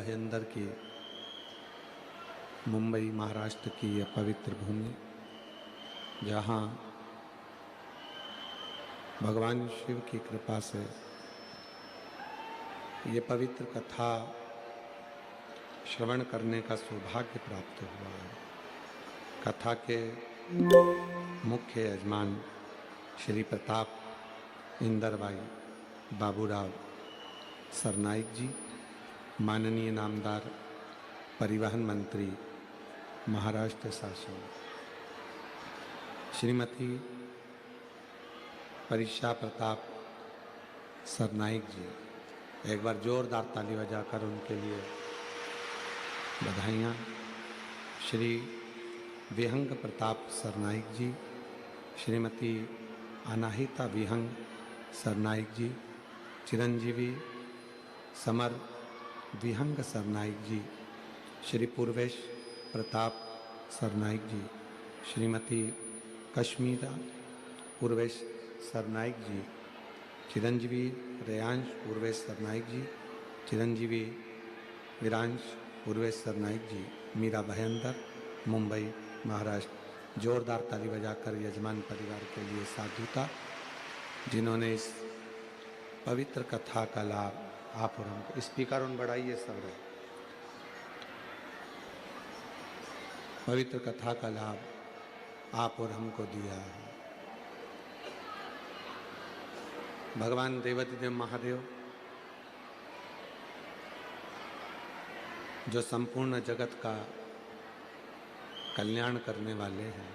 भयंदर की मुंबई महाराष्ट्र की यह पवित्र भूमि, जहाँ भगवान शिव की कृपा से ये पवित्र कथा श्रवण करने का सौभाग्य प्राप्त हुआ है। कथा के मुख्य यजमान श्री प्रताप इंदरबाई बाबूराव सरनाइक जी, माननीय नामदार परिवहन मंत्री महाराष्ट्र शासन, श्रीमती परीक्षा प्रताप सरनाइक जी, एक बार जोरदार ताली बजाकर उनके लिए बधाइयाँ। श्री विहंग प्रताप सरनाइक जी, श्रीमती अनाहिता विहंग सरनाइक जी, चिरंजीवी समर विहंग सरनाइक जी, श्री पूर्वेश प्रताप सरनाइक जी, श्रीमती कश्मीरा पूर्वेश सरनाइक जी, चिरंजीवी रेयांश पूर्वेश सरनाइक जी, चिरंजीवी विरांश पूर्वेश सरनाइक जी, मीरा भयंदर, मुंबई महाराष्ट्र। जोरदार ताली बजाकर यजमान परिवार के लिए साधुता, जिन्होंने इस पवित्र कथा का लाभ आप और हमको, स्पीकर उन बढ़ाइए सब रहे, पवित्र कथा का लाभ आप और हमको दिया है। भगवान देवाधिदेव महादेव जो संपूर्ण जगत का कल्याण करने वाले हैं,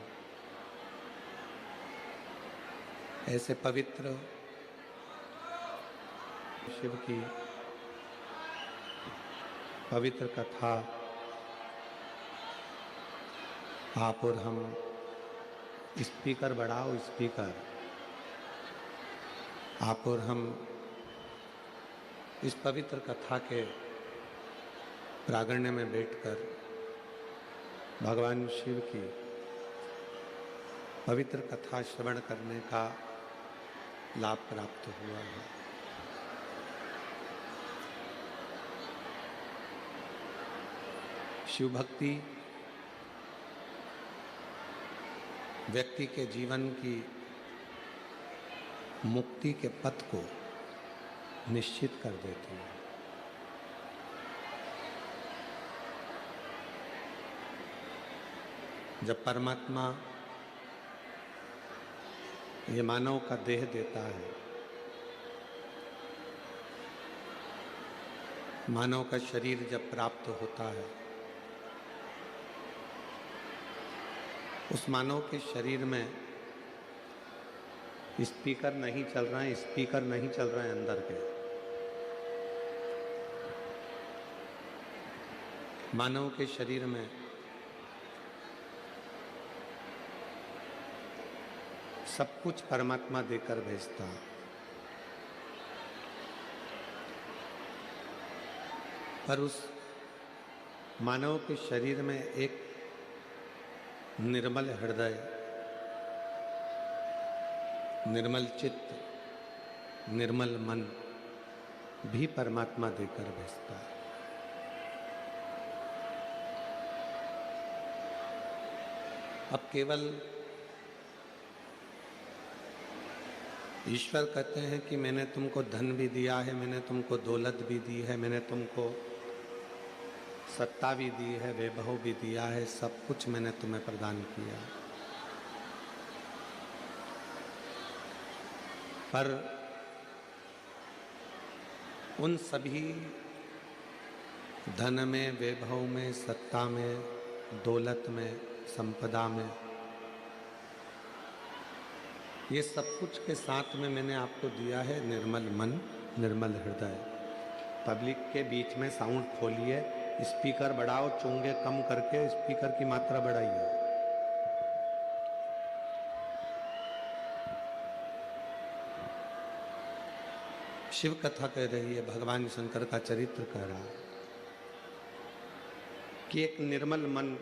ऐसे पवित्र शिव की पवित्र कथा आप और हम, स्पीकर बढ़ाओ स्पीकर, आप और हम इस पवित्र कथा के प्रांगण में बैठकर भगवान शिव की पवित्र कथा श्रवण करने का लाभ प्राप्त हुआ है। शिव भक्ति व्यक्ति के जीवन की मुक्ति के पथ को निश्चित कर देती है। जब परमात्मा ये मानव का देह देता है, मानव का शरीर जब प्राप्त होता है, उस मानव के शरीर में स्पीकर नहीं चल रहा है, स्पीकर नहीं चल रहा है अंदर के। मानव के शरीर में सब कुछ परमात्मा देकर भेजता है, पर उस मानव के शरीर में एक निर्मल हृदय, निर्मल चित्त, निर्मल मन भी परमात्मा देकर भेजता है। अब केवल ईश्वर कहते हैं कि मैंने तुमको धन भी दिया है, मैंने तुमको दौलत भी दी है, मैंने तुमको सत्ता भी दी है, वैभव भी दिया है, सब कुछ मैंने तुम्हें प्रदान किया। पर उन सभी धन में, वैभव में, सत्ता में, दौलत में, संपदा में, ये सब कुछ के साथ में मैंने आपको दिया है निर्मल मन, निर्मल हृदय। पब्लिक के बीच में साउंड खोलिए, स्पीकर बढ़ाओ, चोंगे कम करके स्पीकर की मात्रा बढ़ाइए। शिव कथा कह रही है, भगवान शंकर का चरित्र कह रहा है कि एक निर्मल मन,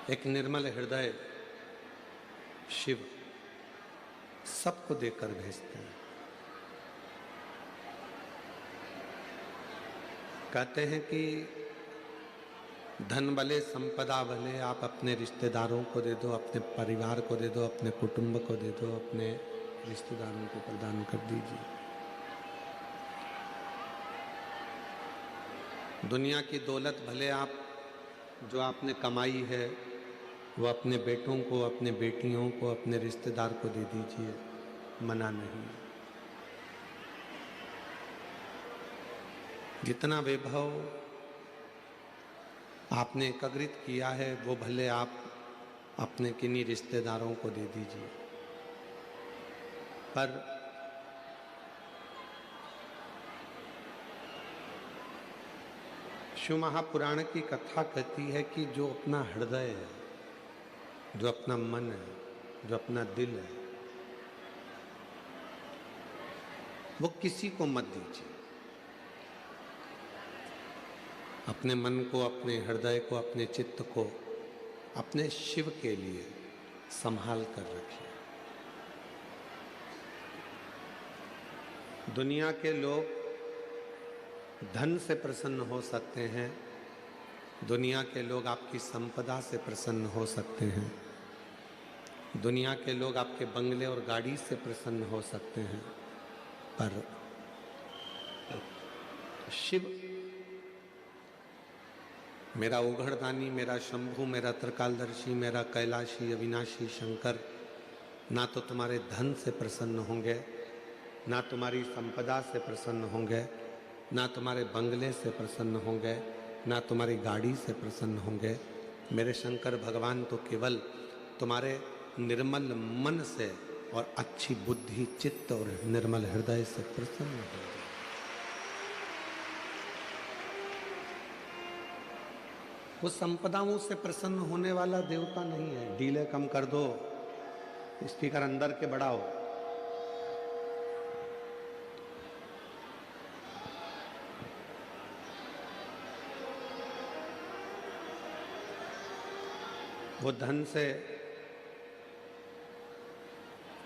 एक निर्मल हृदय शिव सबको देकर भेजते हैं। कहते हैं कि धन भले संपदा भले आप अपने रिश्तेदारों को दे दो, अपने परिवार को दे दो, अपने कुटुंब को दे दो, अपने रिश्तेदारों को प्रदान कर दीजिए। दुनिया की दौलत भले आप जो आपने कमाई है वो अपने बेटों को, अपने बेटियों को, अपने रिश्तेदार को दे दीजिए, मना नहीं। जितना वैभव आपने एकत्रित किया है वो भले आप अपने किन्हीं रिश्तेदारों को दे दीजिए, पर शिव महापुराण की कथा कहती है कि जो अपना हृदय है, जो अपना मन है, जो अपना दिल है, वो किसी को मत दीजिए। अपने मन को, अपने हृदय को, अपने चित्त को अपने शिव के लिए संभाल कर रखिए। दुनिया के लोग धन से प्रसन्न हो सकते हैं, दुनिया के लोग आपकी संपदा से प्रसन्न हो सकते हैं, दुनिया के लोग आपके बंगले और गाड़ी से प्रसन्न हो सकते हैं, पर शिव मेरा उघड़दानी, मेरा शंभु, मेरा त्रिकालदर्शी, मेरा कैलाशी अविनाशी शंकर ना तो तुम्हारे धन से प्रसन्न होंगे, ना तुम्हारी संपदा से प्रसन्न होंगे, ना तुम्हारे बंगले से प्रसन्न होंगे, ना तुम्हारी गाड़ी से प्रसन्न होंगे। मेरे शंकर भगवान तो केवल तुम्हारे निर्मल मन से और अच्छी बुद्धि, चित्त और निर्मल हृदय से प्रसन्न होंगे। वो संपदाओं से प्रसन्न होने वाला देवता नहीं है। डीले कम कर दो, स्पीकर अंदर के बढ़ाओ। वो धन से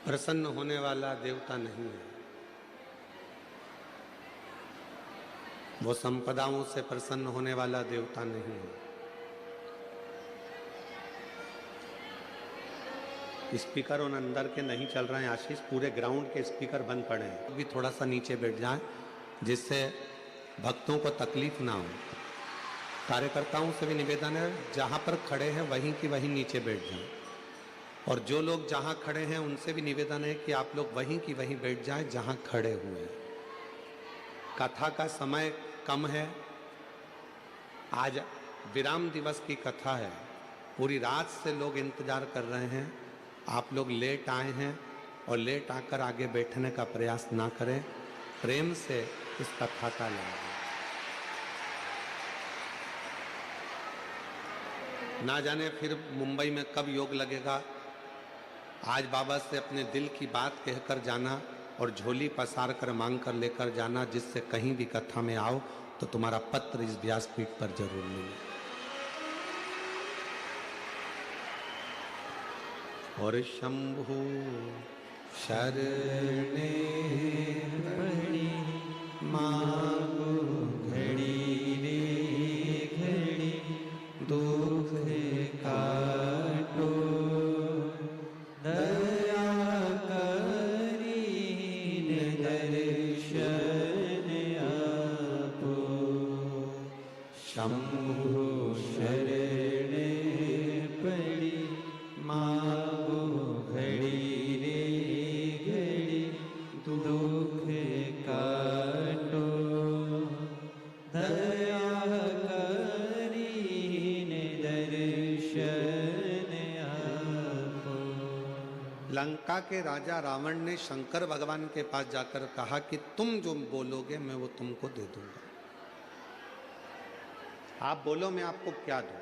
प्रसन्न होने वाला देवता नहीं है। वो संपदाओं से प्रसन्न होने वाला देवता नहीं है। स्पीकर उन अंदर के नहीं चल रहे हैं आशीष, पूरे ग्राउंड के स्पीकर बंद पड़े हैं। भी थोड़ा सा नीचे बैठ जाएं जिससे भक्तों को तकलीफ ना हो। कार्यकर्ताओं से भी निवेदन है, जहां पर खड़े हैं वहीं की वहीं नीचे बैठ जाएं, और जो लोग जहां खड़े हैं उनसे भी निवेदन है कि आप लोग वहीं की वहीं बैठ जाएं जहां खड़े हुए हैं। कथा का समय कम है, आज विराम दिवस की कथा है, पूरी रात से लोग इंतजार कर रहे हैं। आप लोग लेट आए हैं और लेट आकर आगे बैठने का प्रयास ना करें, प्रेम से इस कथा का लाभ। ना जाने फिर मुंबई में कब योग लगेगा। आज बाबा से अपने दिल की बात कहकर जाना और झोली पसार कर मांग कर लेकर जाना, जिससे कहीं भी कथा में आओ तो तुम्हारा पत्र इस व्यासपीठ पर जरूर मिले। और शंभु शरणे पड़ी मांगो घड़ी रे घड़ी, दुख काटो दया करी दर्शन आपो। शंभु शरणे पड़ी मांगो घड़ी रे घड़ी, दुख काटो दया करी दर्शन आपो। लंका के राजा रावण ने शंकर भगवान के पास जाकर कहा कि तुम जो बोलोगे मैं वो तुमको दे दूंगा। आप बोलो मैं आपको क्या दूं,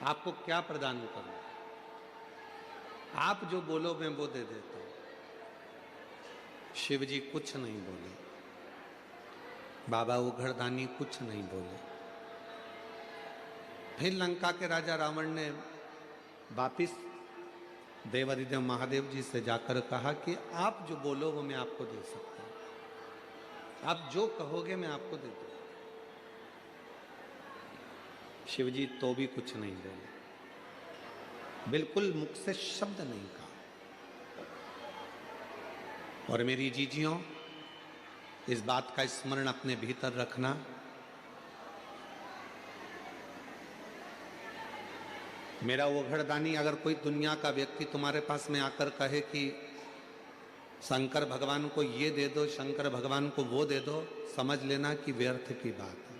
आपको क्या प्रदान करूं। आप जो बोलो मैं वो दे देता हूं। शिव जी कुछ नहीं बोले, बाबा उघड़दानी कुछ नहीं बोले। फिर लंका के राजा रावण ने वापिस देवाधिदेव महादेव जी से जाकर कहा कि आप जो बोलो वो मैं आपको दे सकता हूं। आप जो कहोगे मैं आपको दे दूंगा। शिवजी तो भी कुछ नहीं बोले, बिल्कुल मुख से शब्द नहीं कहा। और मेरी जीजियों, इस बात का स्मरण अपने भीतर रखना, मेरा वो घरदानी अगर कोई दुनिया का व्यक्ति तुम्हारे पास में आकर कहे कि शंकर भगवान को ये दे दो, शंकर भगवान को वो दे दो, समझ लेना कि व्यर्थ की बात है।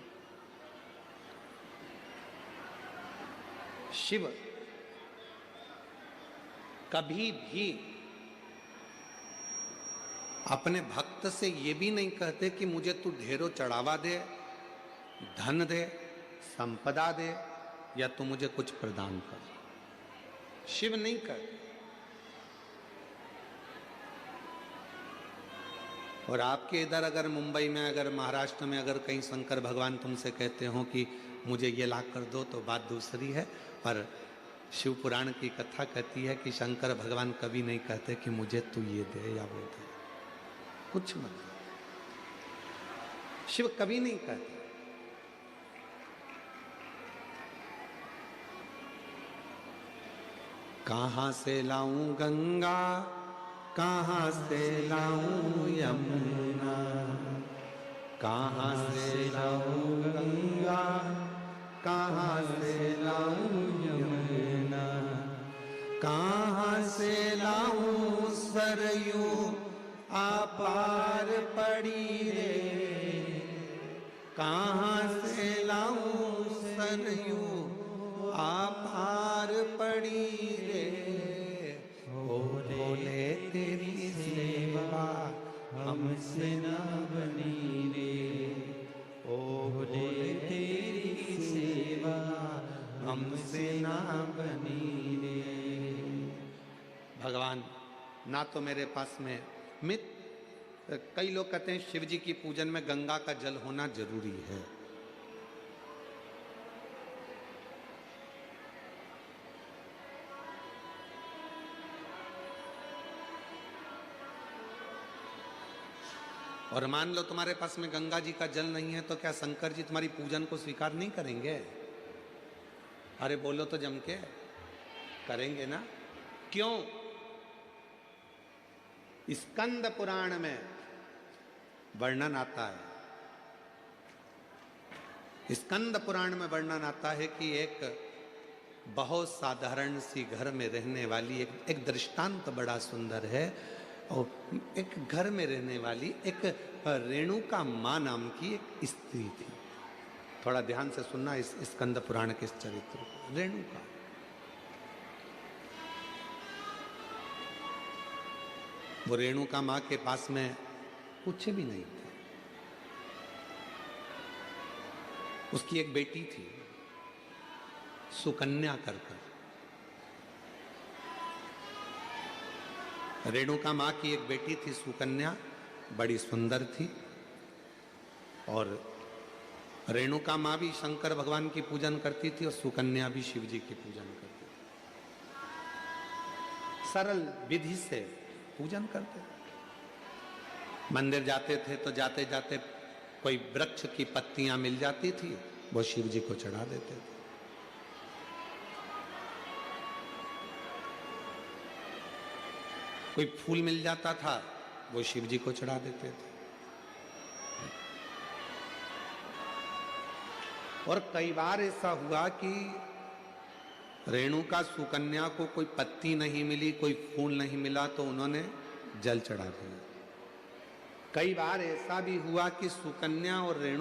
शिव कभी भी अपने भक्त से ये भी नहीं कहते कि मुझे तू ढेरों चढ़ावा दे, धन दे, संपदा दे, या तू मुझे कुछ प्रदान कर। शिव नहीं कहते। और आपके इधर अगर मुंबई में, अगर महाराष्ट्र में, अगर कहीं शंकर भगवान तुमसे कहते हो कि मुझे ये ला कर दो, तो बात दूसरी है। पर शिव पुराण की कथा कहती है कि शंकर भगवान कभी नहीं कहते कि मुझे तू ये दे या वो दे, कुछ मत। शिव कभी नहीं कहते। कहां से लाऊं गंगा, कहां से लाऊं यमुना, कहां से लाऊं गंगा, कहां से लाऊं यमुना, कहां से लाऊं सरयू अपार पड़ी रे, कहां से लाऊं सरयू अपार पड़ी रे। ओ भोले तेरी सेवा हमसे ना बनी रे, ओ भोले तेरी सेवा हमसे ना बनी रे। भगवान ना तो मेरे पास में कई लोग कहते हैं शिव जी की पूजन में गंगा का जल होना जरूरी है। और मान लो तुम्हारे पास में गंगा जी का जल नहीं है, तो क्या शंकर जी तुम्हारी पूजन को स्वीकार नहीं करेंगे? अरे बोलो तो जम के, करेंगे ना। क्यों? स्कंद पुराण में वर्णन आता है, स्कंद पुराण में वर्णन आता है कि एक बहुत साधारण सी घर में रहने वाली एक दृष्टांत बड़ा सुंदर है। और एक घर में रहने वाली एक रेणुका माँ नाम की एक स्त्री थी। थोड़ा ध्यान से सुनना इस स्कंद पुराण के इस चरित्र को। रेणुका, वो रेणुका माँ के पास में कुछ भी नहीं था। उसकी एक बेटी थी सुकन्या कर। रेणुका माँ की एक बेटी थी सुकन्या, बड़ी सुंदर थी। और रेणुका माँ भी शंकर भगवान की पूजन करती थी और सुकन्या भी शिव जी की पूजन करती थी। सरल विधि से पूजन करते। मंदिर जाते थे तो जाते जाते कोई वृक्ष की पत्तियां मिल जाती थी, वो शिव जी को चढ़ा देते थे। कोई फूल मिल जाता था, वो शिव जी को चढ़ा देते थे। और कई बार ऐसा हुआ कि रेणुका सुकन्या को कोई पत्ती नहीं मिली, कोई फूल नहीं मिला, तो उन्होंने जल चढ़ा दिया। कई बार ऐसा भी हुआ कि सुकन्या और रेणु